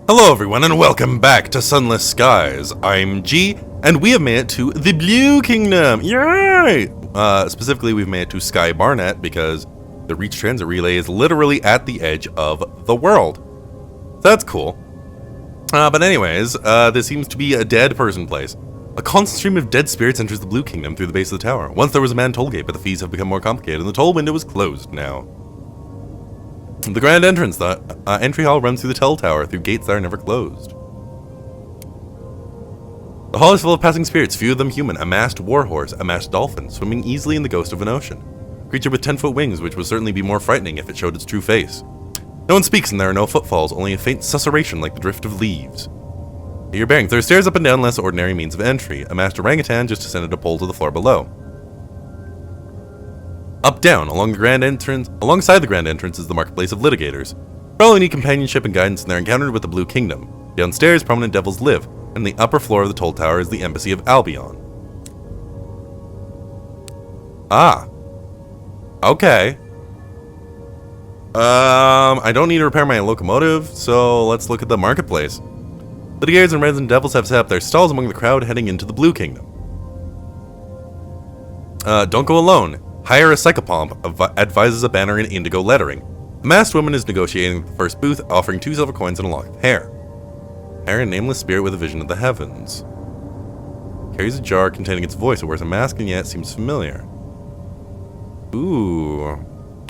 Hello everyone and welcome back to Sunless Skies. I'm G, and we have made it to the Blue Kingdom! Yay! Specifically, we've made it to Sky Barnet because the Reach Transit Relay is literally at the edge of the world. So that's cool. But anyways, this seems to be a dead person place. A constant stream of dead spirits enters the Blue Kingdom through the base of the tower. Once there was a manned toll gate, but the fees have become more complicated and the toll window is closed now. The grand entrance, the entry hall runs through the toll tower through gates that are never closed. The hall is full of passing spirits, few of them human, a masked warhorse, a masked dolphin, swimming easily in the ghost of an ocean. A creature with 10-foot wings, which would certainly be more frightening if it showed its true face. No one speaks and there are no footfalls, only a faint susurration like the drift of leaves. At your bearings, there are stairs up and down less ordinary means of entry. A masked orangutan just descended a pole to the floor below. Up down, alongside the grand entrance is the marketplace of litigators. Probably need companionship and guidance in their encounter with the Blue Kingdom. Downstairs, prominent devils live, and the upper floor of the toll tower is the embassy of Albion. Ah. Okay. I don't need to repair my locomotive, so let's look at the marketplace. Litigators and resident devils have set up their stalls among the crowd heading into the Blue Kingdom. Don't go alone. Hire a psychopomp, advises a banner in indigo lettering. A masked woman is negotiating at the first booth, offering 2 silver coins and a lock of hair. Hire a nameless spirit with a vision of the heavens. Carries a jar containing its voice. It wears a mask and yet seems familiar. Ooh.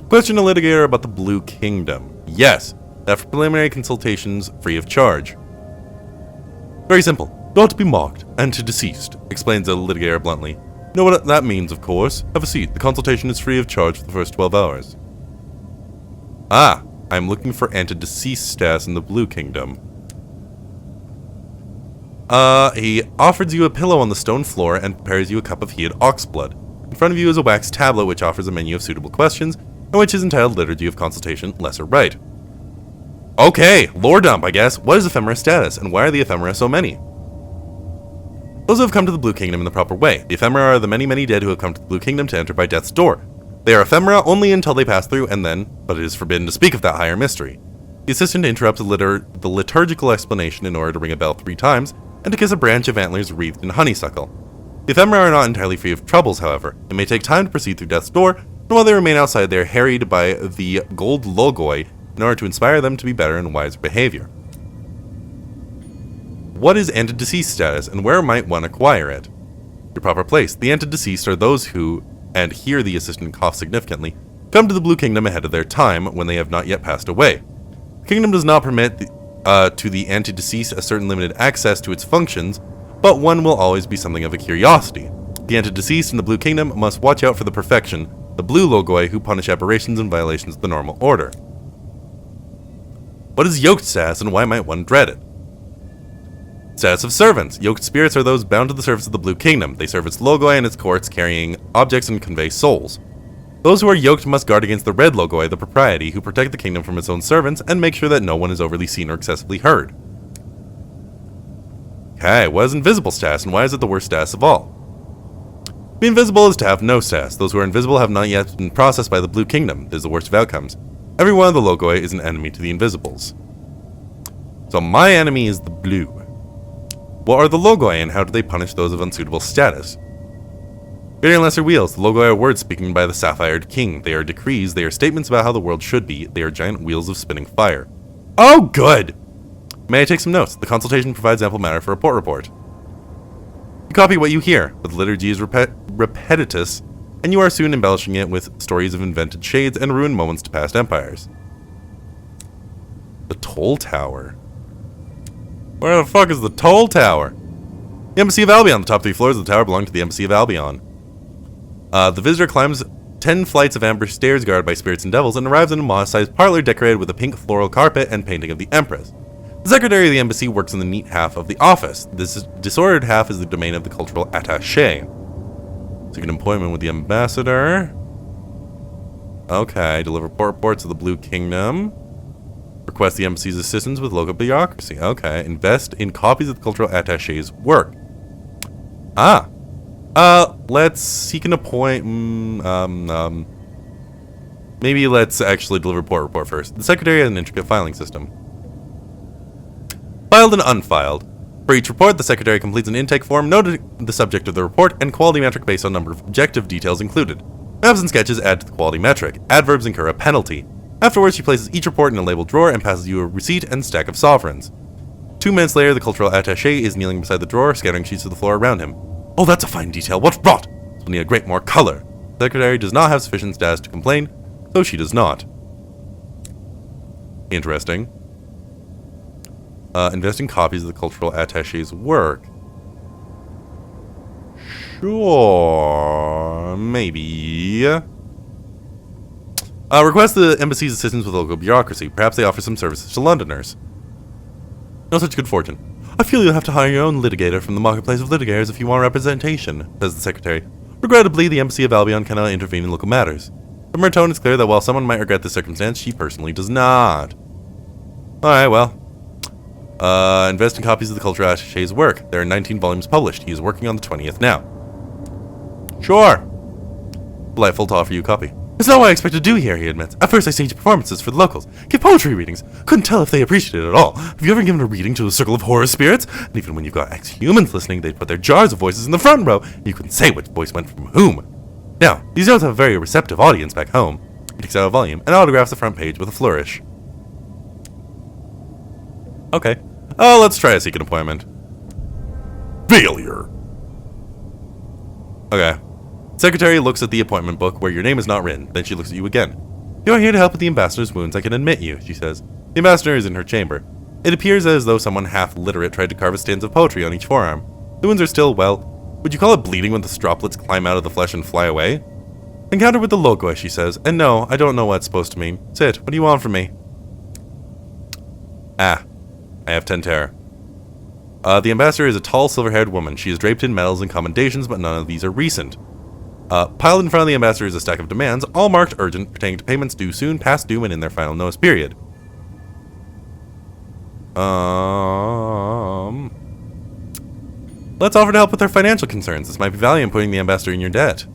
Question a litigator about the Blue Kingdom. Yes, that for preliminary consultations free of charge. Very simple. Not to be mocked, and to deceased, explains the litigator bluntly. You know what that means, of course. Have a seat. The consultation is free of charge for the first 12 hours. Ah, I'm looking for anti-deceased status in the Blue Kingdom. He offers you a pillow on the stone floor and prepares you a cup of heated ox blood. In front of you is a wax tablet which offers a menu of suitable questions, and which is entitled Liturgy of Consultation, Lesser Rite. Okay, lore dump, I guess. What is ephemera status, and why are the ephemera so many? Those who have come to the Blue Kingdom in the proper way. The ephemera are the many Dead who have come to the Blue Kingdom to enter by death's door. They are ephemera only until they pass through, and then, but it is forbidden to speak of that higher mystery. The assistant interrupts the liturgical explanation in order to ring a bell 3 times, and to kiss a branch of antlers wreathed in honeysuckle. The ephemera are not entirely free of troubles, however. It may take time to proceed through death's door, and while they remain outside, they are harried by the gold logoi in order to inspire them to be better and wiser behavior. What is anti-deceased status, and where might one acquire it? Your proper place. The anti-deceased are those who, and here the assistant coughs significantly, come to the Blue Kingdom ahead of their time when they have not yet passed away. The kingdom does not permit to the anti-deceased a certain limited access to its functions, but one will always be something of a curiosity. The anti-deceased in the Blue Kingdom must watch out for the perfection, the blue logoi who punish aberrations and violations of the normal order. What is yoked status, and why might one dread it? Status of servants. Yoked spirits are those bound to the service of the Blue Kingdom. They serve its logoi and its courts, carrying objects and convey souls. Those who are yoked must guard against the red logoi, the propriety, who protect the kingdom from its own servants and make sure that no one is overly seen or excessively heard. Okay, what is invisible status, and why is it the worst status of all? To be invisible is to have no status. Those who are invisible have not yet been processed by the Blue Kingdom. This is the worst of outcomes. Every one of the logoi is an enemy to the invisibles. So my enemy is the blue. What are the logoi, and how do they punish those of unsuitable status? Greater and lesser wheels. The logoi are words speaking by the Sapphired King. They are decrees. They are statements about how the world should be. They are giant wheels of spinning fire. Oh, good! May I take some notes? The consultation provides ample matter for a report. You copy what you hear, but the liturgy is repetitious, and you are soon embellishing it with stories of invented shades and ruined moments to past empires. The toll tower. Where the fuck is the toll tower? The Embassy of Albion. The top 3 floors of the tower belong to the Embassy of Albion. The visitor climbs 10 flights of amber stairs guarded by spirits and devils and arrives in a modest-sized parlor decorated with a pink floral carpet and painting of the Empress. The secretary of the embassy works in the neat half of the office. This disordered half is the domain of the cultural attaché. Seek an appointment with the ambassador. Okay, deliver reports of the Blue Kingdom. Request the embassy's assistance with local bureaucracy. Okay, invest in copies of the cultural attaché's work. Ah. Let's seek an appointment. Maybe let's actually deliver report first. The secretary has an intricate filing system. Filed and unfiled. For each report, the Secretary completes an intake form noting the subject of the report and quality metric based on number of objective details included. Maps and sketches add to the quality metric. Adverbs incur a penalty. Afterwards, she places each report in a labeled drawer and passes you a receipt and stack of sovereigns. 2 minutes later, the cultural attaché is kneeling beside the drawer, scattering sheets to the floor around him. Oh, that's a fine detail. What rot! We'll need a great more color. The Secretary does not have sufficient status to complain, so she does not. Interesting. Investing copies of the cultural attaché's work. Sure, maybe. Request the embassy's assistance with local bureaucracy. Perhaps they offer some services to Londoners. No such good fortune. I feel you'll have to hire your own litigator from the marketplace of litigators if you want representation, says the Secretary. Regrettably, the Embassy of Albion cannot intervene in local matters. From her tone, it's clear that while someone might regret this circumstance, she personally does not. Alright, well. Investing copies of the cultural attaché's work. There are 19 volumes published. He is working on the 20th now. Sure. Delightful to offer you a copy. It's not what I expected to do here, he admits. At first I staged performances for the locals. Give poetry readings. Couldn't tell if they appreciated it at all. Have you ever given a reading to a circle of horror spirits? And even when you've got ex-humans listening, they'd put their jars of voices in the front row, and you couldn't say which voice went from whom. Now, these notes have a very receptive audience back home. He takes out a volume and autographs the front page with a flourish. Okay. Oh, let's try a secret appointment. Failure. Okay. Secretary looks at the appointment book where your name is not written. Then she looks at you again. You are here to help with the ambassador's wounds. I can admit you, she says. The ambassador is in her chamber. It appears as though someone half-literate tried to carve a stanza of poetry on each forearm. The wounds are still, well, would you call it bleeding when the droplets climb out of the flesh and fly away? Encounter with the Logoi, she says. And no, I don't know what it's supposed to mean. Sit, what do you want from me? I have 10 terror. The ambassador is a tall, silver-haired woman. She is draped in medals and commendations, but none of these are recent. Piled in front of the ambassador is a stack of demands, all marked urgent, pertaining to payments due soon, past due, and in their final notice period. Let's offer to help with their financial concerns. This might be valuable in putting the ambassador in your debt.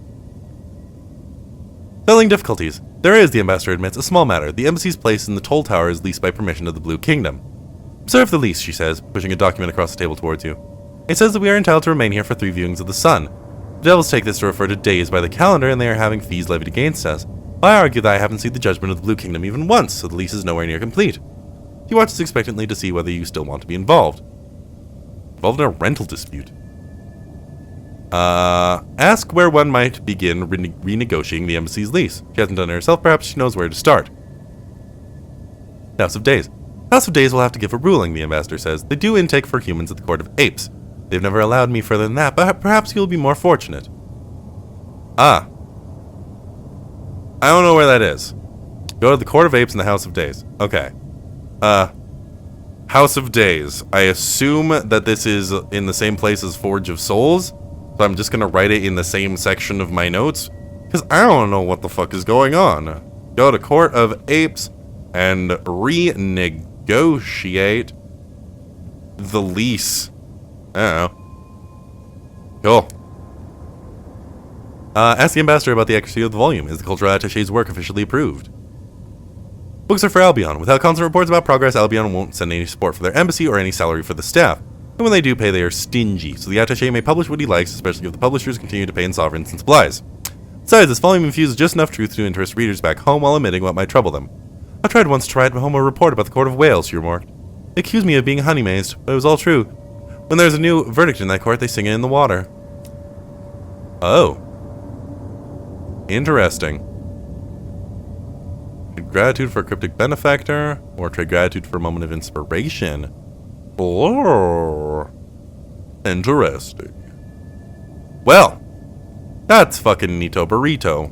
Settling difficulties. There is, the ambassador admits, a small matter. The embassy's place in the toll tower is leased by permission of the Blue Kingdom. Observe the lease, she says, pushing a document across the table towards you. It says that we are entitled to remain here for 3 viewings of the sun. The devils take this to refer to days by the calendar, and they are having fees levied against us. I argue that I haven't seen the judgment of the Blue Kingdom even once, so the lease is nowhere near complete. He watches expectantly to see whether you still want to be involved. Involved in a rental dispute. Ask where one might begin renegotiating the embassy's lease. She hasn't done it herself, perhaps she knows where to start. House of Days. House of Days will have to give a ruling, the ambassador says. They do intake for humans at the Court of Apes. They've never allowed me further than that, but perhaps you'll be more fortunate. I don't know where that is. Go to the Court of Apes and the House of Days. Okay. House of Days. I assume that this is in the same place as Forge of Souls, so I'm just gonna write it in the same section of my notes, because I don't know what the fuck is going on. Go to Court of Apes and renegotiate the lease. I don't know. Cool. Ask the ambassador about the accuracy of the volume. Is the cultural attaché's work officially approved? Books are for Albion. Without constant reports about progress, Albion won't send any support for their embassy or any salary for the staff. And when they do pay, they are stingy, so the attaché may publish what he likes, especially if the publishers continue to pay in sovereigns and supplies. Besides, this volume infuses just enough truth to interest readers back home while omitting what might trouble them. I tried once to write home a report about the Court of Wales, she remarked. They accused me of being honey-mazed, but it was all true. When there's a new verdict in that court, they sing it in the water. Oh. Interesting. Trade gratitude for a cryptic benefactor, or trade gratitude for a moment of inspiration. Oh. Interesting. Well, that's fucking neato burrito.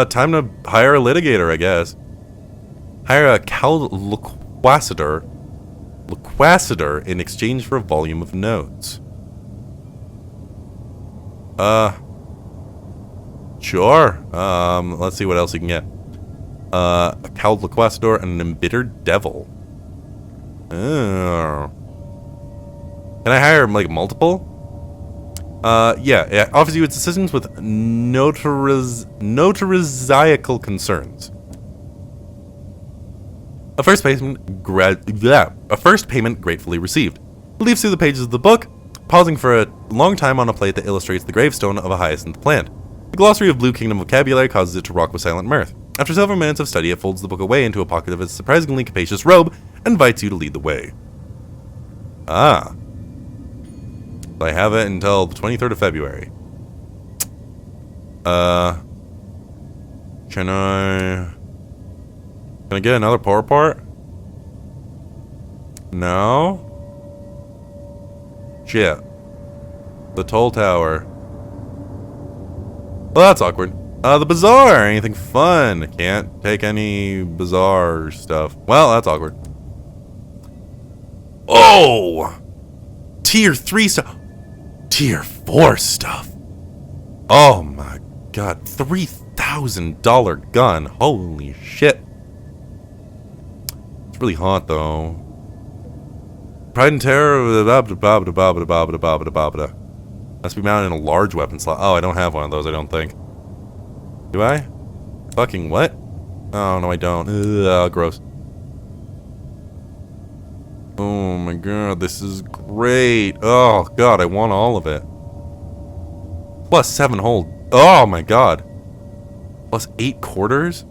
Time to hire a litigator, I guess. Hire a loquacitor in exchange for a volume of notes. Sure. Let's see what else you can get. A cowled loquacitor and an embittered devil. Oh. Can I hire, like, multiple? Yeah, it offers you its assistance with notarizaical concerns. A first payment gratefully received. It leaves through the pages of the book, pausing for a long time on a plate that illustrates the gravestone of a hyacinth plant. The glossary of Blue Kingdom vocabulary causes it to rock with silent mirth. After several minutes of study, it folds the book away into a pocket of its surprisingly capacious robe and invites you to lead the way. Ah. I have it until the 23rd of February. Can I get another power part? No? Shit. The toll tower. Well, that's awkward. The bazaar. Anything fun? Can't take any bizarre stuff. Well, that's awkward. Oh! Tier 3 stuff. Tier 4 stuff. Oh my god. $3,000 gun. Holy shit. It's really hot though. Pride and Terror. Must be mounted in a large weapon slot. Oh, I don't have one of those, I don't think. Do I? Fucking what? Oh, no, I don't. Ugh, gross. Oh my god, this is great. Oh god, I want all of it. Plus 7 hold. Oh my god. Plus 8 quarters?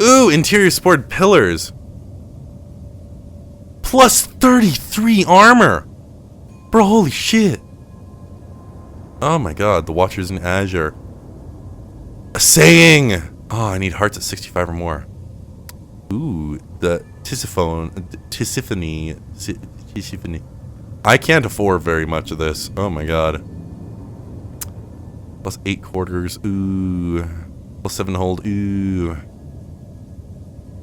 Ooh, interior supported pillars. Plus 33 armor. Bro, holy shit. Oh my god, the Watchers in Azure. A saying! Oh, I need hearts at 65 or more. Ooh, the Tisiphone. I can't afford very much of this. Oh my god. Plus 8 quarters. Ooh. Plus 7 hold. Ooh.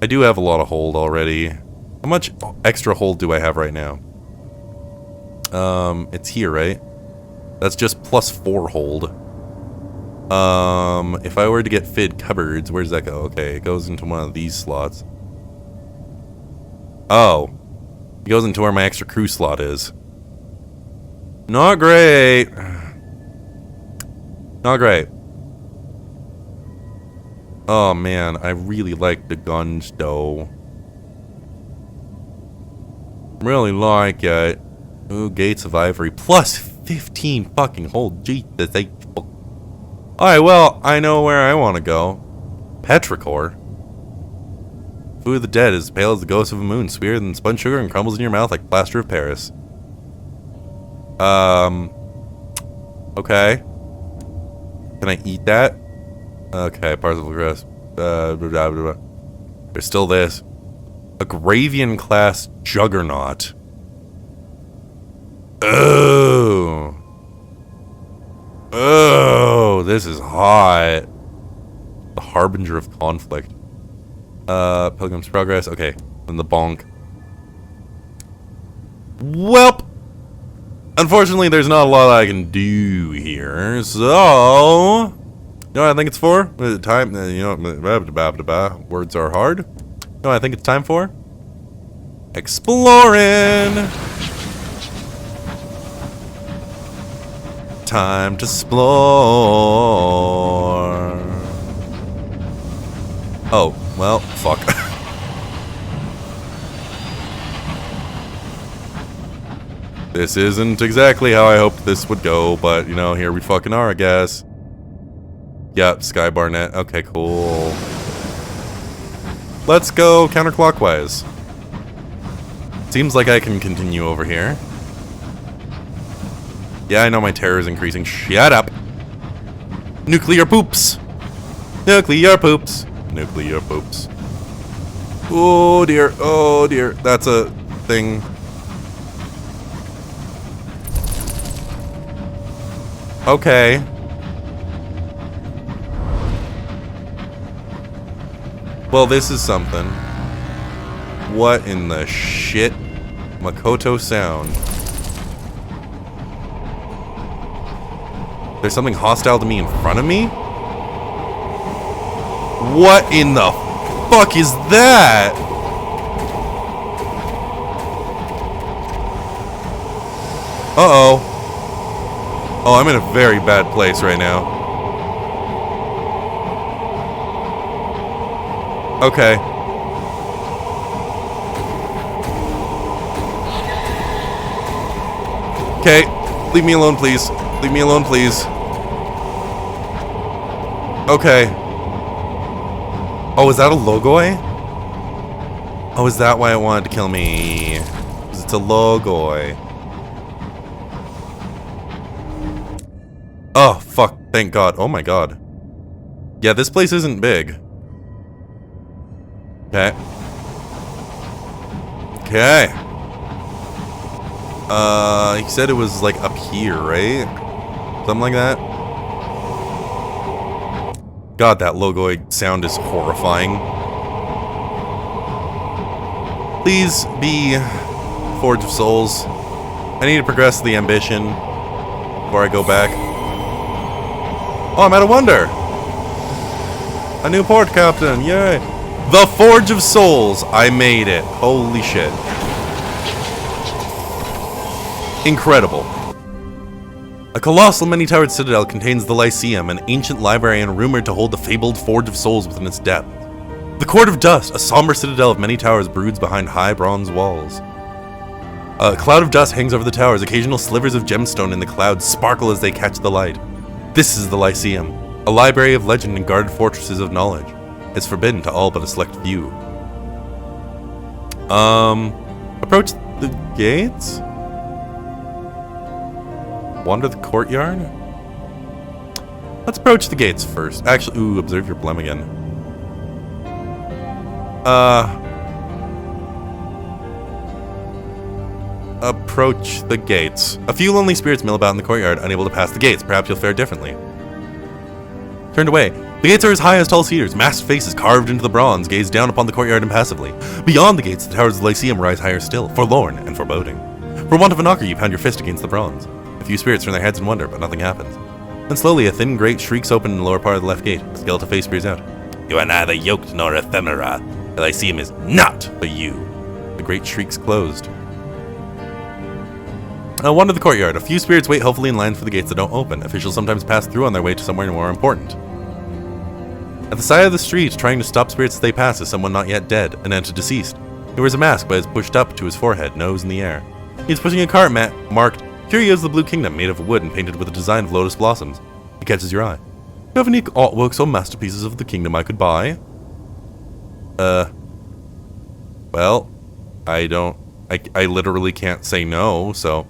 I do have a lot of hold already. How much extra hold do I have right now? It's here, right? That's just plus 4 hold. If I were to get fid cupboards, where does that go? Okay, it goes into one of these slots. Oh. It goes into where my extra crew slot is. Not great. Not great. Oh man, I really like the guns though. Really like it. Ooh, Gates of Ivory. Plus 15 fucking hold. Gee, alright, well, I know where I want to go. Petrichor. Food of the dead is pale as the ghost of a moon, sweeter than spun sugar and crumbles in your mouth like plaster of Paris. Okay. Can I eat that? Okay, parcel of grass. There's still this. A Gravian class juggernaut. Oh. Oh, this is hot. The harbinger of conflict. Pilgrim's Progress. Okay, then the bonk. Welp. Unfortunately, there's not a lot I can do here, so... You know what I think it's for? Time, words are hard. You know what I think it's time for? Exploring! Time to explore. Oh, well, fuck. This isn't exactly how I hoped this would go, but, you know, here we fucking are, I guess. Yep, Sky Barnet. Okay, cool. Let's go counterclockwise. Seems like I can continue over here. Yeah, I know my terror is increasing. Shut up! Nuclear poops! Nuclear poops! Nuclear poops. Oh dear, oh dear. That's a thing. Okay. Well, this is something. What in the shit? Makoto sound. There's something hostile to me in front of me? What in the fuck is that? Uh-oh. Oh, I'm in a very bad place right now. Okay. Okay, leave me alone, please. Leave me alone, please. Okay. Oh, is that a Logoi? Oh, is that why it wanted to kill me? Because it's a Logoi. Oh, fuck. Thank God. Oh my God. Yeah, this place isn't big. Okay. Okay. He said it was like up here, right? Something like that. God, that Logoi sound is horrifying. Please be Forge of Souls. I need to progress the ambition before I go back. Oh, I'm at a wonder! A new port captain, yay! The Forge of Souls! I made it. Holy shit. Incredible. A colossal many-towered citadel contains the Lyceum, an ancient library and rumored to hold the fabled Forge of Souls within its depth. The Court of Dust, a somber citadel of many towers, broods behind high bronze walls. A cloud of dust hangs over the towers, occasional slivers of gemstone in the clouds sparkle as they catch the light. This is the Lyceum, a library of legend and guarded fortresses of knowledge. It's forbidden to all but a select few. Approach the gates? Wander the courtyard? Let's approach the gates first. Actually, ooh, observe your blem again. Approach the gates. A few lonely spirits mill about in the courtyard, unable to pass the gates. Perhaps you'll fare differently. Turned away. The gates are as high as tall cedars. Masked faces carved into the bronze gaze down upon the courtyard impassively. Beyond the gates, the towers of the Lyceum rise higher still, forlorn and foreboding. For want of a knocker, you pound your fist against the bronze. A few spirits turn their heads in wonder, but nothing happens. Then slowly, a thin grate shrieks open in the lower part of the left gate. A skeletal face peers out. You are neither yoked nor ephemera. The Lyceum is not for you. The grate shrieks closed. Wander the courtyard. A few spirits wait hopefully in lines for the gates that don't open. Officials sometimes pass through on their way to somewhere more important. At the side of the street, trying to stop spirits as they pass, is someone not yet dead, an entity deceased. He wears a mask, but is pushed up to his forehead, nose in the air. He is pushing a cart marked Curios of the Blue Kingdom, made of wood and painted with a design of lotus blossoms. He catches your eye. You have any artworks or masterpieces of the kingdom I could buy? Well, I don't. I literally can't say no, so.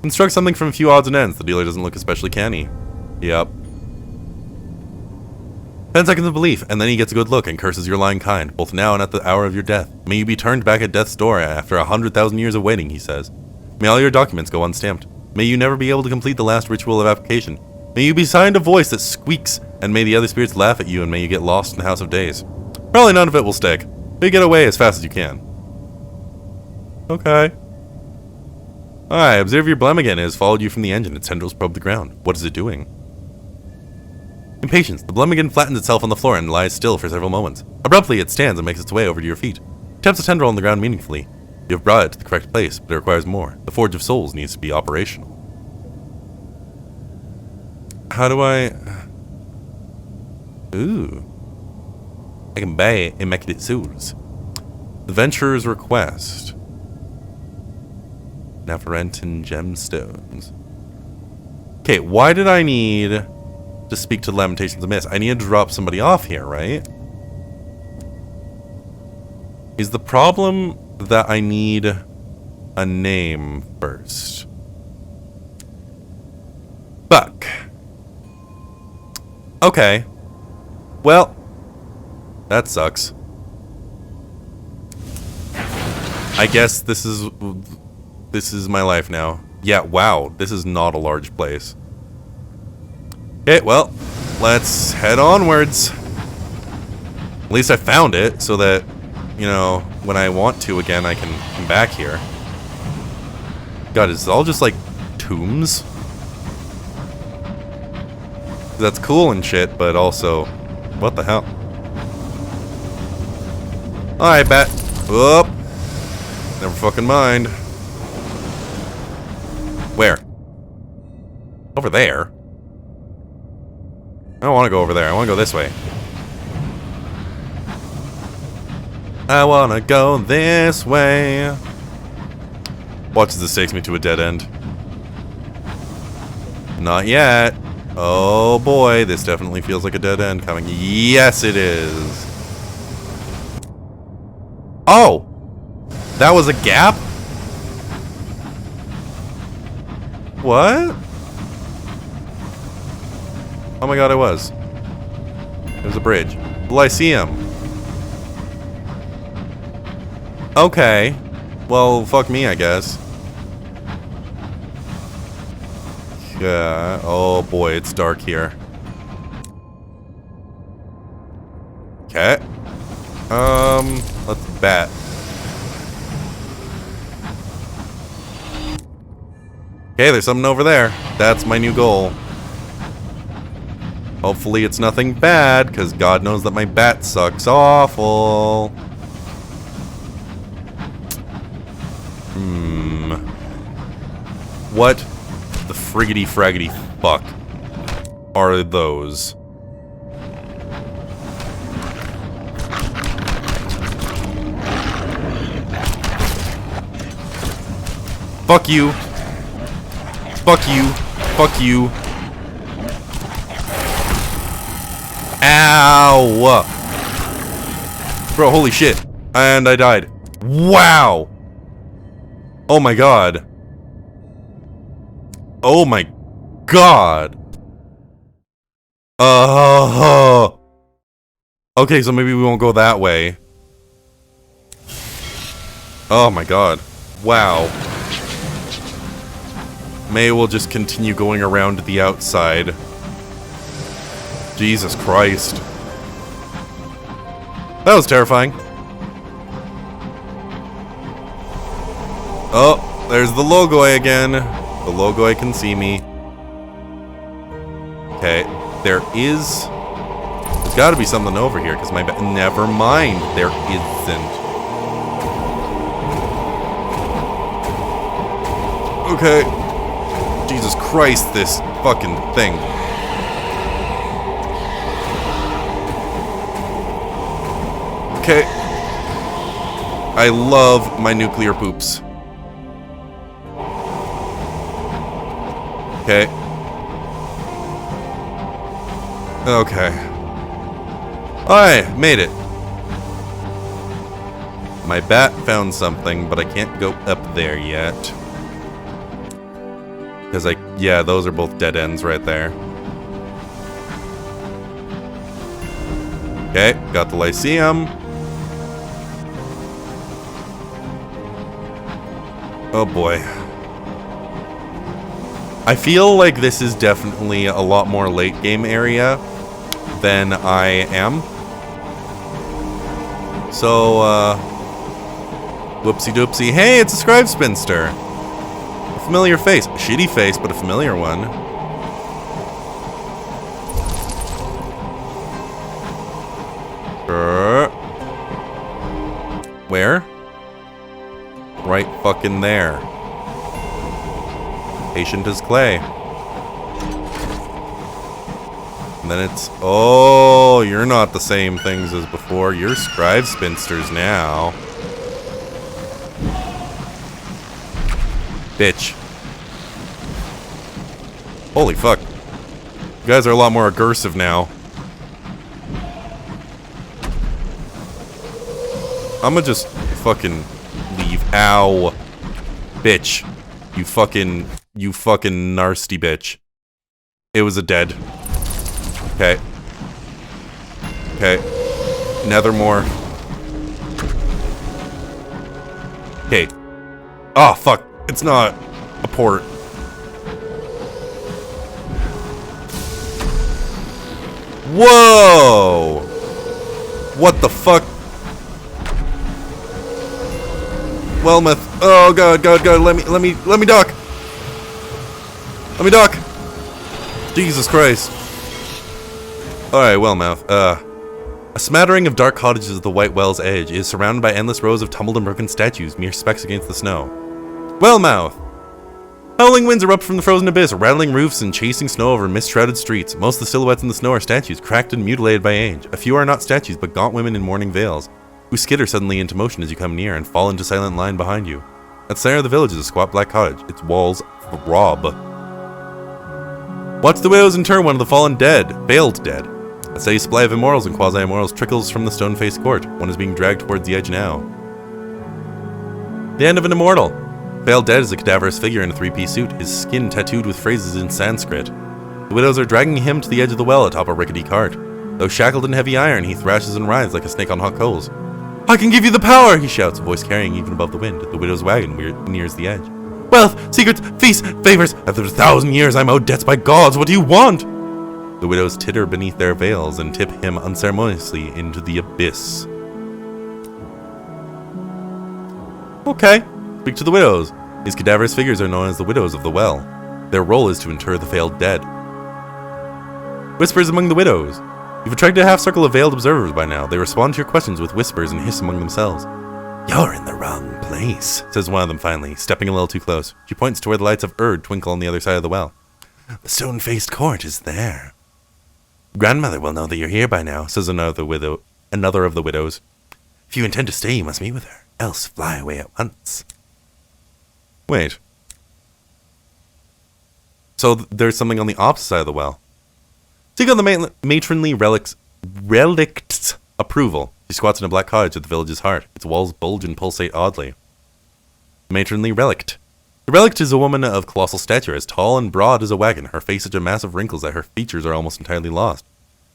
Construct something from a few odds and ends. The dealer doesn't look especially canny. Yep. 10 seconds of belief, and then he gets a good look and curses your lying kind, both now and at the hour of your death. May you be turned back at death's door after 100,000 years of waiting, he says. May all your documents go unstamped. May you never be able to complete the last ritual of application. May you be signed a voice that squeaks, and may the other spirits laugh at you, and may you get lost in the House of Days. Probably none of it will stick. May you get away as fast as you can. Okay. Alright, observe your blem again. It has followed you from the engine. Its tendrils probe the ground. What is it doing? Impatience. The blem flattens itself on the floor and lies still for several moments. Abruptly, it stands and makes its way over to your feet. It taps a tendril on the ground meaningfully. You have brought it to the correct place, but it requires more. The Forge of Souls needs to be operational. How do I... Ooh. I can buy immaculate souls. The Venturer's Request. Neverenten gemstones. Okay, why did I need to speak to the Lamentations of Mist? I need to drop somebody off here, right? Is the problem that I need a name first? Fuck. Okay. Well, that sucks. I guess this is my life now. Yeah, wow, this is not a large place. Okay, well, let's head onwards. At least I found it, so that, you know, when I want to again, I can come back here. God, is it all just like tombs? That's cool and shit, but also, what the hell? Alright, bat. Whoop. Never fucking mind. Where? Over there? I don't want to go over there. I want to go this way. I want to go this way. Watch as this takes me to a dead end. Not yet. Oh boy, this definitely feels like a dead end coming. Yes, it is. Oh! That was a gap? What? Oh my god, it was. It was a bridge. The Lyceum. Okay. Well, fuck me, I guess. Yeah. Oh boy, it's dark here. Okay. Let's bat. Okay, there's something over there. That's my new goal. Hopefully it's nothing bad, because God knows that my bat sucks awful. What the friggity fraggity fuck are those? Fuck you. Fuck you. Fuck you. Ow! Bro, holy shit. And I died. Wow! Oh my god. Oh my god. Okay, so maybe we won't go that way. Oh my god. Wow. Maybe we'll just continue going around the outside. Jesus Christ. That was terrifying. Oh, there's the Logoi again. The Logoi can see me. Okay, there's gotta be something over here, because never mind, there isn't. Okay. Jesus Christ, this fucking thing. Okay. I love my nuclear poops. Okay. Okay. Alright, made it. My bat found something, but I can't go up there yet. Because yeah, those are both dead ends right there. Okay, got the Lyceum. Oh boy. I feel like this is definitely a lot more late game area than I am. So, whoopsie doopsie. Hey, it's a scribe spinster. A familiar face. A shitty face, but a familiar one. Where? Right fucking there. Patient as clay. And then it's... Oh, you're not the same things as before. You're scribe spinsters now. Bitch. Holy fuck. You guys are a lot more aggressive now. I'ma just fucking leave. Ow. Bitch. You fucking nasty bitch. It was a dead. Okay. Okay. Nethermore. Okay. Oh, fuck. It's not a port. Whoa! What the fuck? Wellmouth. Oh god, god, god, let me duck. Let me duck. Jesus Christ. Alright, Wellmouth. A smattering of dark cottages at the White Well's edge is surrounded by endless rows of tumbled and broken statues, mere specks against the snow. Wellmouth! Howling winds erupt from the frozen abyss, rattling roofs and chasing snow over mist-shrouded streets. Most of the silhouettes in the snow are statues, cracked and mutilated by age. A few are not statues, but gaunt women in mourning veils, who skitter suddenly into motion as you come near and fall into silent line behind you. At the center of the village is a squat black cottage, its walls throb. Watch the widows inter one of the fallen dead, veiled dead. A steady supply of immortals and quasi-immortals trickles from the stone-faced court. One is being dragged towards the edge now. The end of an immortal. Veiled dead is a cadaverous figure in a three-piece suit, his skin tattooed with phrases in Sanskrit. The widows are dragging him to the edge of the well atop a rickety cart. Though shackled in heavy iron, he thrashes and writhes like a snake on hot coals. I can give you the power, he shouts, a voice carrying even above the wind. The widow's wagon nears the edge. Wealth, secrets, feasts, favors. After 1,000 years I'm owed debts by gods. What do you want? The widows titter beneath their veils and tip him unceremoniously into the abyss. Okay, speak to the widows. These cadaverous figures are known as the widows of the well. Their role is to inter the veiled dead. Whispers among the widows. You've attracted a half-circle of veiled observers by now. They respond to your questions with whispers and hiss among themselves. You're in the wrong place, says one of them finally, stepping a little too close. She points to where the lights of Erd twinkle on the other side of the well. The stone-faced court is there. Grandmother will know that you're here by now, says another of the widows. If you intend to stay, you must meet with her, else fly away at once. Wait. So there's something on the opposite side of the well. Seek on the matronly relict's approval. She squats in a black cottage at the village's heart. Its walls bulge and pulsate oddly. Matronly relict. The relict is a woman of colossal stature, as tall and broad as a wagon, her face such a mass of wrinkles that her features are almost entirely lost.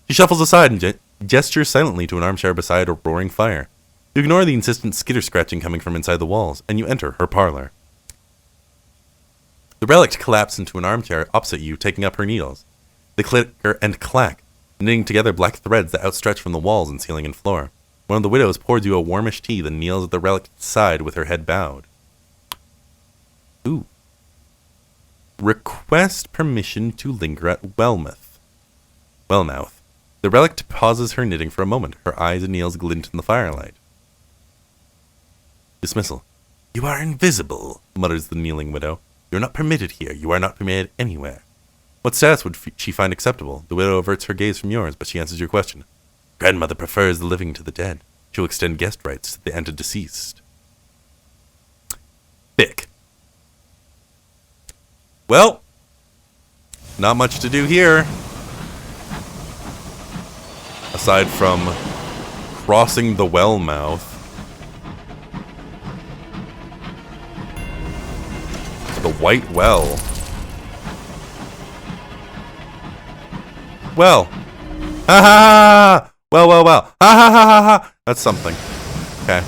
She shuffles aside and gestures silently to an armchair beside a roaring fire. You ignore the insistent skitter-scratching coming from inside the walls, and you enter her parlor. The relict collapses into an armchair opposite you, taking up her needles. They clicker and clack, knitting together black threads that outstretch from the walls and ceiling and floor. One of the widows pours you a warmish tea, then kneels at the relict's side with her head bowed. Ooh. Request permission to linger at Wellmouth. The relict pauses her knitting for a moment. Her eyes and nails glint in the firelight. Dismissal. You are invisible, mutters the kneeling widow. You are not permitted here. You are not permitted anywhere. What status would she find acceptable? The widow averts her gaze from yours, but she answers your question. Grandmother prefers the living to the dead. She will extend guest rights to the antedeceased. Thick. Well, not much to do here. Aside from crossing the well mouth. The White Well. Well. Ha ha ha! Well. Ha ha ha ha ha! That's something. Okay.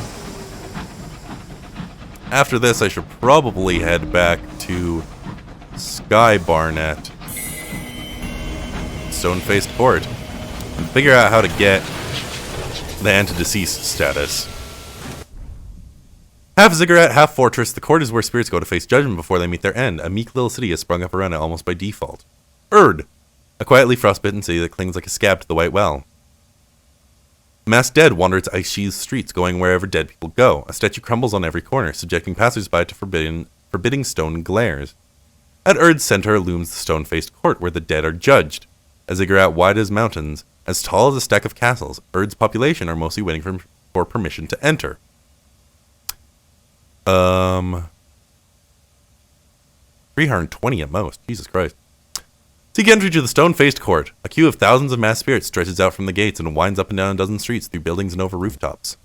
After this, I should probably head back to Sky Barnet. Stone-faced Court. And figure out how to get the antedeceased status. Half ziggurat, half fortress, the court is where spirits go to face judgment before they meet their end. A meek little city has sprung up around it almost by default. Erd. A quietly frostbitten city that clings like a scab to the White Well. Masked dead wander its ice-sheathed streets, going wherever dead people go. A statue crumbles on every corner, subjecting passers-by to forbidding stone glares. At Erd's center looms the stone-faced court where the dead are judged. A ziggurat wide as mountains, as tall as a stack of castles, Erd's population are mostly waiting for permission to enter. 320 at most. Jesus Christ. Seek entry to the stone-faced court. A queue of thousands of masked spirits stretches out from the gates and winds up and down a dozen streets through buildings and over rooftops.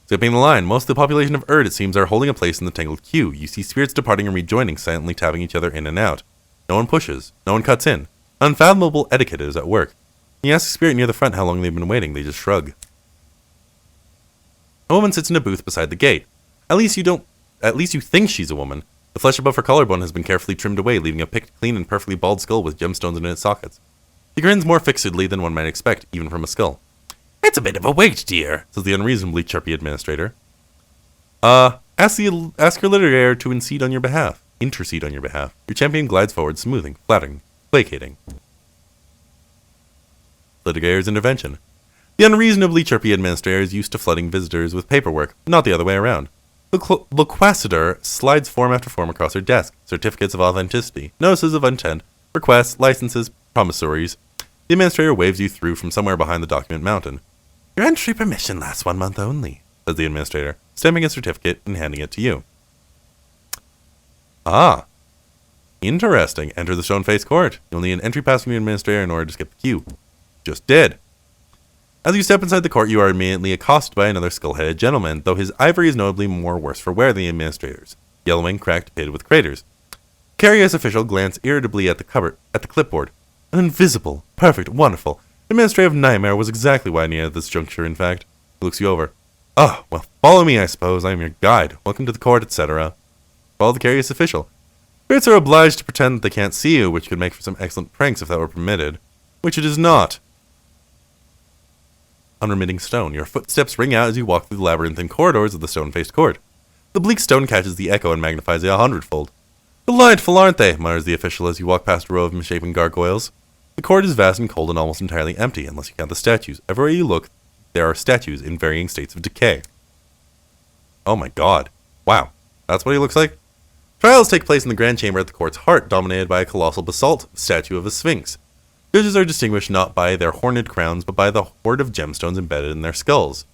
Skipping the line, most of the population of Erd, it seems, are holding a place in the tangled queue. You see spirits departing and rejoining, silently tapping each other in and out. No one pushes. No one cuts in. Unfathomable etiquette is at work. When you ask a spirit near the front how long they've been waiting, they just shrug. A woman sits in a booth beside the gate. At least you think she's a woman. The flesh above her collarbone has been carefully trimmed away, leaving a picked, clean, and perfectly bald skull with gemstones in its sockets. She grins more fixedly than one might expect, even from a skull. It's a bit of a wait, dear, says the unreasonably chirpy administrator. Ask your litigator to intercede on your behalf. Your champion glides forward, smoothing, flattering, placating. Litigator's intervention. The unreasonably chirpy administrator is used to flooding visitors with paperwork, not the other way around. The loquacitor slides form after form across her desk. Certificates of authenticity, notices of intent, requests, licenses, promissories. The administrator waves you through from somewhere behind the document mountain. Your entry permission lasts 1 month only, says the administrator, stamping a certificate and handing it to you. Ah. Interesting. Enter the stone-faced court. You'll need an entry pass from your administrator in order to skip the queue. Just did. As you step inside the court, you are immediately accosted by another skull-headed gentleman, though his ivory is notably more worse for wear than the administrator's. Yellowing, cracked, pitted with craters. Curious official glanced irritably at the clipboard. An invisible, perfect, wonderful, administrative nightmare was exactly what I needed at this juncture, in fact. He looks you over. Oh, well, follow me, I suppose. I am your guide. Welcome to the court, etc. Follow the curious official. Spirits are obliged to pretend that they can't see you, which could make for some excellent pranks if that were permitted. Which it is not. Unremitting stone. Your footsteps ring out as you walk through the labyrinthine corridors of the stone-faced court. The bleak stone catches the echo and magnifies it 100-fold. Delightful, aren't they? Mutters the official as you walk past a row of misshapen gargoyles. The court is vast and cold and almost entirely empty, unless you count the statues. Everywhere you look, there are statues in varying states of decay. Oh my god. Wow. That's what he looks like? Trials take place in the grand chamber at the court's heart, dominated by a colossal basalt statue of a sphinx. Judges are distinguished not by their horned crowns, but by the hoard of gemstones embedded in their skulls.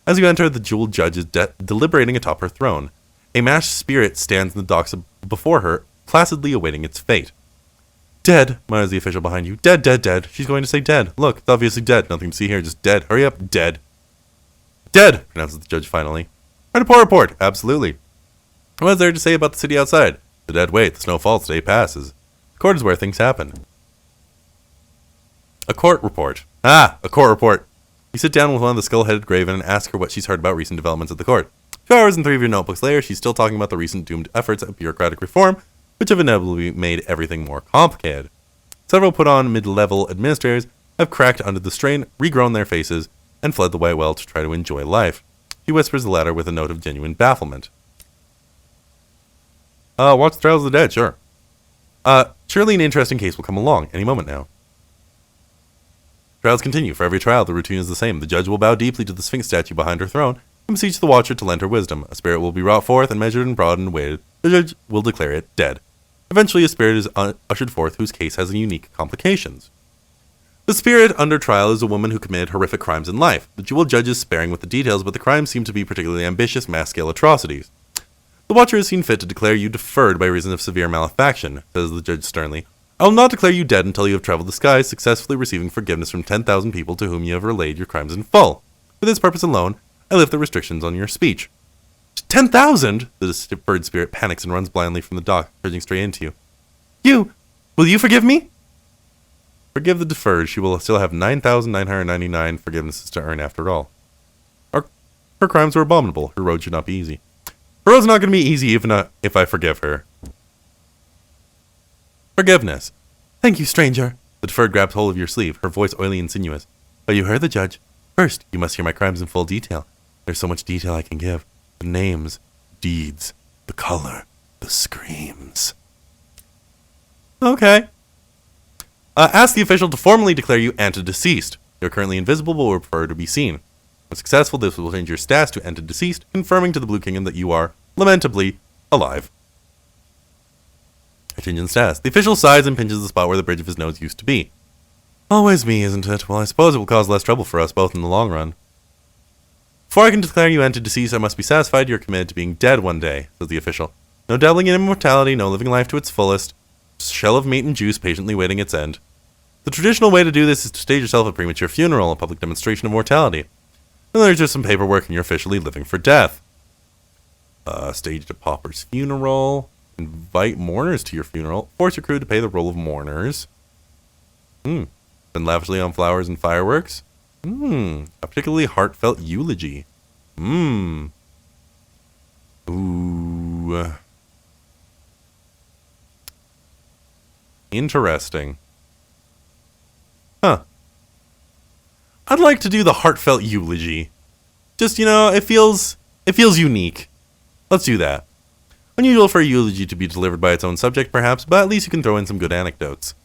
As you enter, the jeweled judge is deliberating atop her throne. A mashed spirit stands in the docks before her, placidly awaiting its fate. Dead, mutters the official behind you. Dead, dead, dead. She's going to say dead. Look, it's obviously dead. Nothing to see here, just dead. Hurry up, dead. Dead, pronounces the judge finally. Report. Absolutely. What is there to say about the city outside? The dead wait, the snow falls, the day passes. The court is where things happen. A court report. A court report. You sit down with one of the skull-headed graven and ask her what she's heard about recent developments at the court. 2 hours and 3 of your notebooks later, she's still talking about the recent doomed efforts at bureaucratic reform, which have inevitably made everything more complicated. Several put-on mid-level administrators have cracked under the strain, regrown their faces, and fled the White Well to try to enjoy life. She whispers the latter with a note of genuine bafflement. Watch the Trials of the Dead, sure. Surely an interesting case will come along any moment now. Trials continue. For every trial, the routine is the same. The judge will bow deeply to the Sphinx statue behind her throne and beseech the watcher to lend her wisdom. A spirit will be brought forth and measured and broadened and weighted. The judge will declare it dead. Eventually, a spirit is ushered forth whose case has unique complications. The spirit under trial is a woman who committed horrific crimes in life. The jeweled judge is sparing with the details, but the crimes seem to be particularly ambitious, mass-scale atrocities. The watcher has seen fit to declare you deferred by reason of severe malefaction, says the judge sternly. I will not declare you dead until you have traveled the skies, successfully receiving forgiveness from 10,000 people to whom you have relayed your crimes in full. For this purpose alone, I lift the restrictions on your speech. 10,000? The deferred spirit panics and runs blindly from the dock, charging straight into you. Will you forgive me? Forgive the deferred. She will still have 9,999 forgivenesses to earn after all. Her crimes were abominable. Her road should not be easy. Her road's not going to be easy even if I forgive her. Forgiveness. Thank you, stranger. The deferred grabs hold of your sleeve, her voice oily and sinuous. But you heard the judge. First, you must hear my crimes in full detail. There's so much detail I can give. The names, deeds, the color, the screams. Okay. Ask the official to formally declare you antedeceased. You're currently invisible but will prefer to be seen. When successful, this will change your status to antedeceased, confirming to the Blue Kingdom that you are, lamentably, alive. A change in status. The official sighs and pinches the spot where the bridge of his nose used to be. Always me, isn't it? Well, I suppose it will cause less trouble for us both in the long run. Before I can declare you antedeceased, I must be satisfied you're committed to being dead one day, says the official. No dabbling in immortality, no living life to its fullest. Just a shell of meat and juice patiently waiting its end. The traditional way to do this is to stage yourself a premature funeral, a public demonstration of mortality. Then there's just some paperwork and you're officially living for death. Staged a pauper's funeral. Invite mourners to your funeral. Force your crew to pay the role of mourners. Spend lavishly on flowers and fireworks. A particularly heartfelt eulogy. Ooh. Interesting. Huh. I'd like to do the heartfelt eulogy. Just, it feels unique. Let's do that. Unusual for a eulogy to be delivered by its own subject, perhaps, but at least you can throw in some good anecdotes.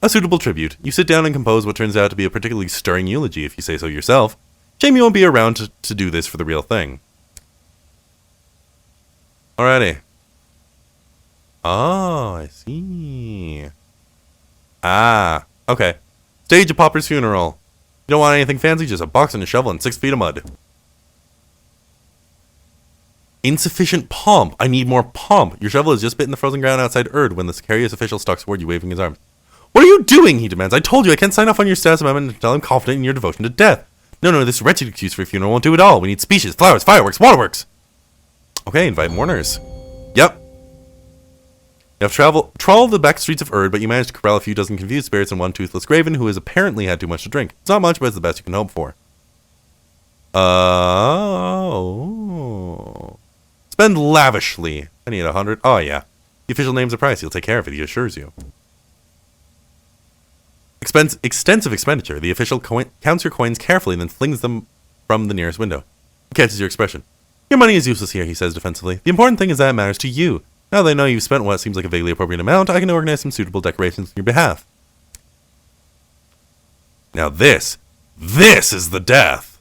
A suitable tribute. You sit down and compose what turns out to be a particularly stirring eulogy, if you say so yourself. Shame you won't be around to do this for the real thing. Alrighty. Oh, I see. Okay. Stage a pauper's funeral. You don't want anything fancy, just a box and a shovel and 6 feet of mud. Insufficient pomp. I need more pomp. Your shovel has just bitten the frozen ground outside Erd when the Sicarius official stalks toward you, waving his arms. What are you doing? He demands. I told you I can't sign off on your status amendment until I'm confident in your devotion to death. No, this wretched excuse for a funeral won't do at all. We need speeches, flowers, fireworks, waterworks. Okay, invite mourners. Yep. You have trawled the back streets of Erd, but you managed to corral a few dozen confused spirits and one toothless graven who has apparently had too much to drink. It's not much, but it's the best you can hope for. Oh. Spend lavishly. I need 100. Oh, yeah. The official names a price. He'll take care of it, he assures you. Extensive expenditure. The official counts your coins carefully and then flings them from the nearest window. He catches your expression. Your money is useless here, he says defensively. The important thing is that it matters to you. Now that I know you've spent what seems like a vaguely appropriate amount, I can organize some suitable decorations on your behalf. Now this is the death.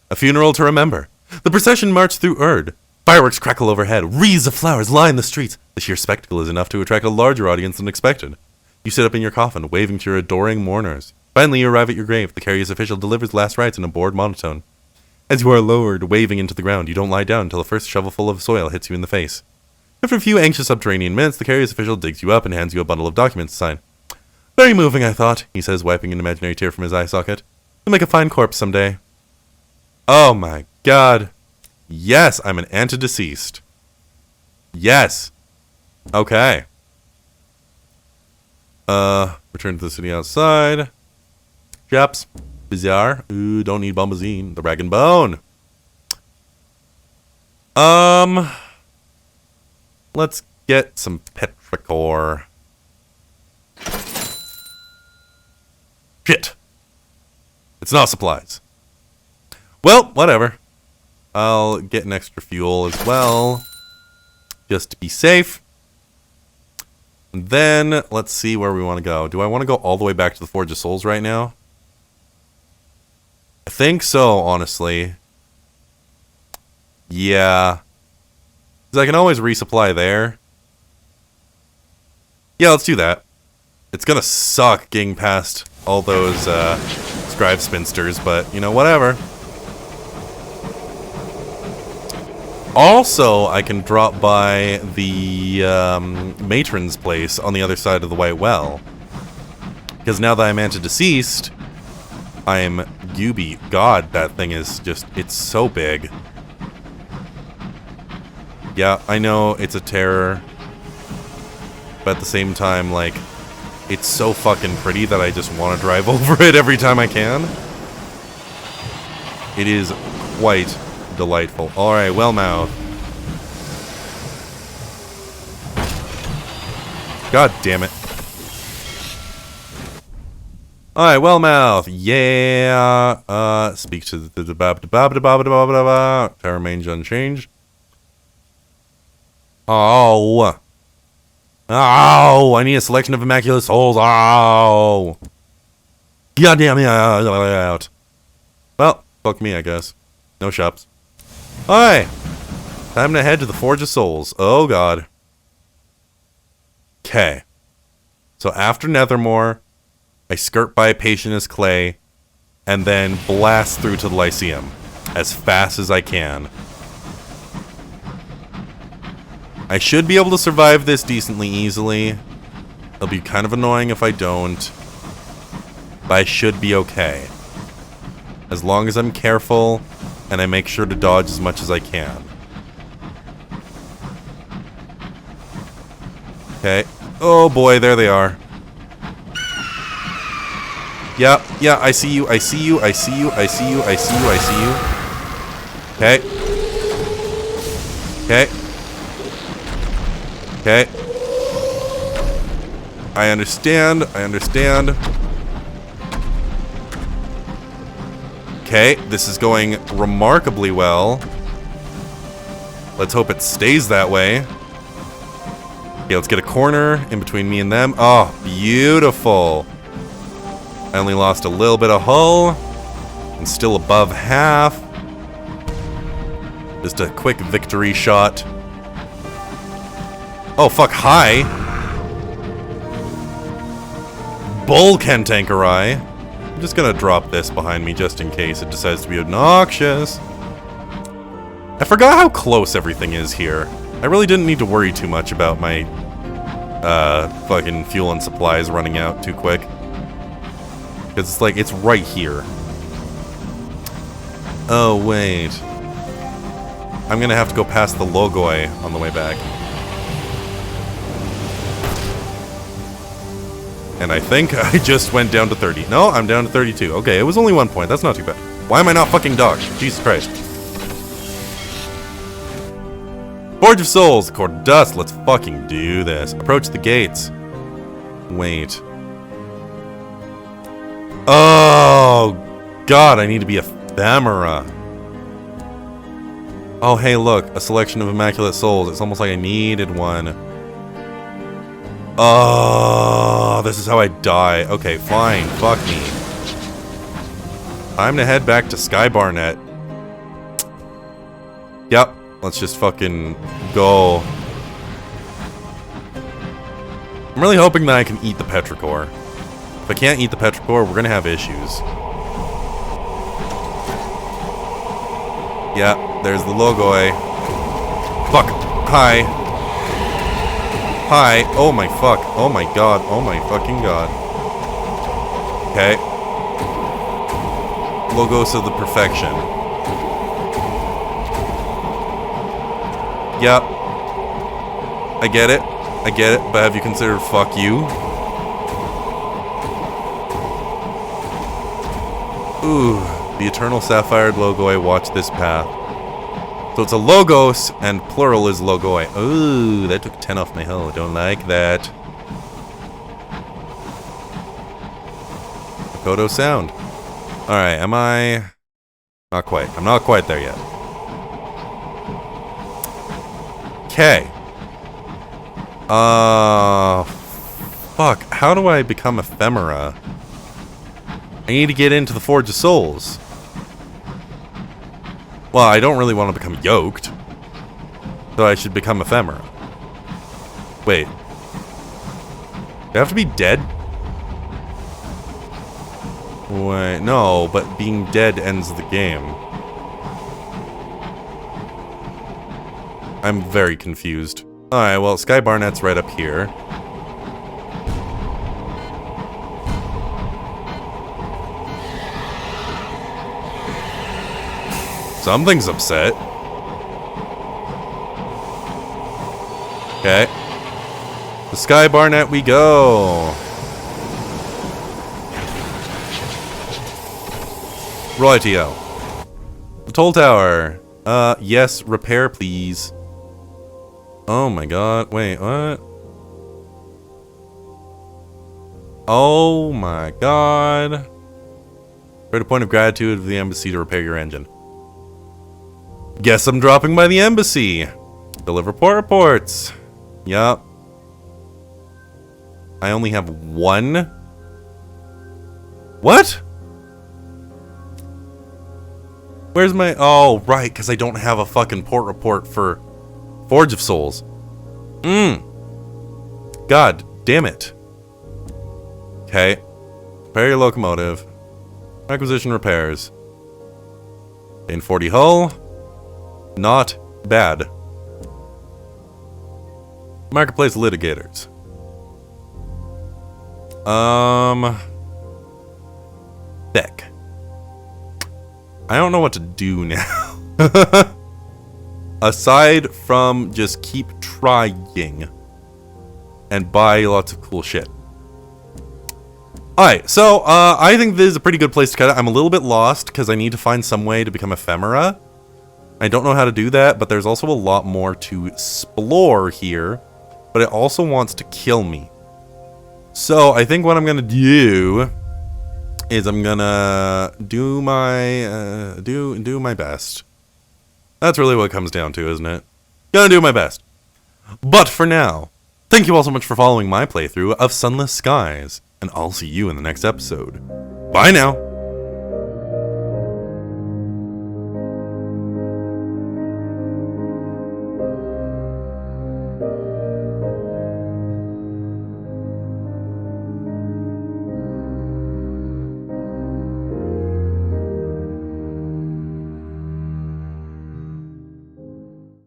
A funeral to remember. The procession marched through Erd. Fireworks crackle overhead. Wreaths of flowers line the streets. The sheer spectacle is enough to attract a larger audience than expected. You sit up in your coffin, waving to your adoring mourners. Finally, you arrive at your grave. The Carius official delivers last rites in a bored monotone. As you are lowered, waving into the ground, you don't lie down until the first shovelful of soil hits you in the face. After a few anxious subterranean minutes, the Carius official digs you up and hands you a bundle of documents to sign. Very moving, I thought, he says, wiping an imaginary tear from his eye socket. You'll make a fine corpse someday. Oh my god. Yes, I'm an antedeceased. Yes. Okay. Return to the city outside. Chaps. Bizarre. Ooh, don't need bombazine. The rag and bone. Let's get some petrichor. Shit. It's not supplies. Well, whatever. I'll get an extra fuel as well, just to be safe. And then, let's see where we want to go. Do I want to go all the way back to the Forge of Souls right now? I think so, honestly. Yeah. Because I can always resupply there. Yeah, let's do that. It's gonna suck getting past all those scribe spinsters, but, you know, whatever. Also, I can drop by the matron's place on the other side of the White Well. Because now that I'm antedeceased, I'm Yubi. God, that thing is just, it's so big. Yeah, I know it's a terror. But at the same time, like, it's so fucking pretty that I just want to drive over it every time I can. It is quite delightful. Alright, Wellmouth. God damn it. Alright, Wellmouth. Yeah. Speak to the Terror Mange unchanged. Oh. Oh, I need a selection of immaculate souls. Oh. God damn it. Out. Well, fuck me, I guess. No shops. Alright. Time to head to the Forge of Souls. Oh, God. Okay. So after Nethermore, I skirt by Patient as Clay, and then blast through to the Lyceum as fast as I can. I should be able to survive this decently easily. It'll be kind of annoying if I don't. But I should be okay. As long as I'm careful, and I make sure to dodge as much as I can. Okay. Oh boy, there they are. Yeah, I see you, I see you, I see you, I see you, I see you, I see you. Okay. Okay. Okay. I understand, I understand. Okay, this is going remarkably well. Let's hope it stays that way. Okay, let's get a corner in between me and them. Oh, beautiful. I only lost a little bit of hull. I'm still above half. Just a quick victory shot. Oh, fuck, hi. Bull Cantankerai. I'm just gonna drop this behind me just in case it decides to be obnoxious. I forgot how close everything is here. I really didn't need to worry too much about my fucking fuel and supplies running out too quick. Because it's like, it's right here. Oh, wait. I'm gonna have to go past the Logoi on the way back. And I think I just went down to 30. No, I'm down to 32. Okay, it was only 1 point. That's not too bad. Why am I not fucking docked? Jesus Christ. Forge of Souls, Core of Dust. Let's fucking do this. Approach the gates. Wait. Oh, God, I need to be ephemera. Oh, hey, look. A selection of Immaculate Souls. It's almost like I needed one. Oh, this is how I die. Okay, fine. Fuck me. Time to head back to Sky Barnet. Yep. Let's just fucking go. I'm really hoping that I can eat the Petrichor. If I can't eat the Petrichor, we're gonna have issues. Yeah, there's the Logoi. Fuck. Hi. Hi. Oh my fuck. Oh my god. Oh my fucking god. Okay. Logos of the perfection. Yep. I get it. I get it. But have you considered fuck you? Ooh. The Eternal Sapphire Logoi. Watch this path. So it's a Logos, and plural is Logoi. Ooh, that took 10 off my hull. Don't like that. Kodo sound. Alright, am I... Not quite. I'm not quite there yet. Okay. Fuck. How do I become ephemera? I need to get into the Forge of Souls. Well, I don't really want to become yoked. So I should become ephemera. Wait. Do I have to be dead? Wait, no, but being dead ends the game. I'm very confused. Alright, well, Sky Barnet's right up here. Something's upset. Okay. The Sky Barnet we go. Rightio. The Toll Tower. Yes, repair please. Oh my god, wait, what? Oh my god. Write a point of gratitude of the embassy to repair your engine. Guess I'm dropping by the embassy. Deliver port reports. Yup. I only have one. What? Where's my... Oh, right, because I don't have a fucking port report for Forge of Souls. God damn it. Okay. Repair your locomotive. Acquisition repairs. In 40 hull. Not bad. Marketplace litigators. Beck. I don't know what to do now. Aside from just keep trying and buy lots of cool shit. Alright, so I think this is a pretty good place to cut it. I'm a little bit lost because I need to find some way to become ephemera. I don't know how to do that, but there's also a lot more to explore here. But it also wants to kill me. So I think what I'm gonna do is I'm gonna do my do my best. That's really what it comes down to, isn't it? Gonna do my best. But for now, thank you all so much for following my playthrough of Sunless Skies, and I'll see you in the next episode. Bye now!